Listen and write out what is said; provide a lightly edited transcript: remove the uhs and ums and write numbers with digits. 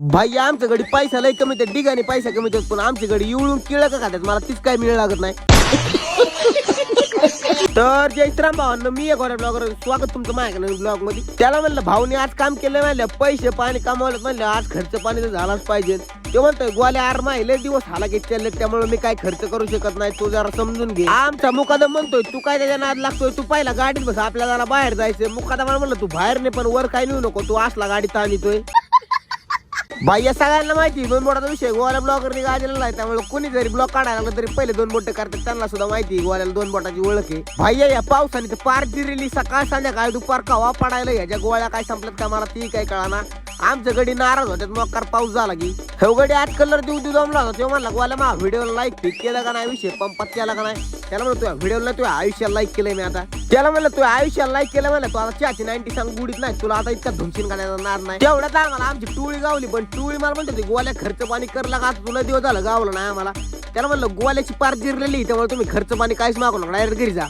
भाई आमच्या घडी पैसा लय कमी तर डिगाने पैसा कमी पण आमच्या घडी इवळून किळ का खात्यात मला तीच काय मिळ लागत नाही. तर जय श्रीराम भावांनो, मी एक ब्लॉगर स्वागत तुमचं माझ्या ब्लॉग मध्ये. त्याला म्हणलं भाऊने आज काम केलं, म्हणलं पैसे पाणी कमावलं, म्हणलं आज खर्च पाणी तर झालाच पाहिजे. ते म्हणतोय गोल्या आर माहिले दिवस हाला घेत चालले, त्यामुळे मी काय खर्च करू शकत नाही, तू जरा समजून घे. आमचा मुकादम म्हणतोय तू काय त्याच्या नाद लागतोय, तू पहिला गाडीत बस, आपल्याला जरा बाहेर जायचंय. मुकादम म्हणलं तू बाहेर नाही पण वर काय नेऊ नको, तू असला गाडीत आणतोय. भाई या सगळ्यांना माहिती दोन बोटाचा विषय गोवाल्या ब्लॉगरनी गाजलेला नाही, त्यामुळे कोणी जरी ब्लॉग काढायला लागलं तरी पहिले दोन बोट करतात, त्यांना सुद्धा माहिती गोवाल्याला दोन बोटाची ओळख आहे. भाई या पावसाने तर पार जिरली, सकाळ संध्याकाळ दुपार कवा पडायला ह्याच्या गोळ्या काय संपल्यात का मला ती काय कळाना. आमच्या गडी नाराज होत्यात मोकार पाऊस झाला की. हे गडी आज कलर देऊ जमला होता, तेव्हा म्हणला गोवाल्या मा व्हिडिओला लाईक फिक केलं का नाही, विषय पंपात केला का नाही. त्याला म्हणलं तुझ्या व्हिडिओला तुझ्या आयुष्याला लाईक केलंय मी आता. त्याला म्हणलं तुझ्या आयुष्याला लाईक केलं, म्हणलं तू आता चहाची 90 सांग गुडीत नाही, तुला आता इतका धुमशीन करणार नाही. तेवढ्यात आम्हाला आमची टोळी गावली, पण टोळी मला म्हणते गोवाल्या खर्च पाणी करला का, तुला दिवस झालं गावलं नाही आम्हाला. त्याला म्हणलं गोवाल्याची पार जिरलेली, त्यामुळे तुम्ही खर्च पाणी काहीच मागू नका, डायरेक्ट घरी जा.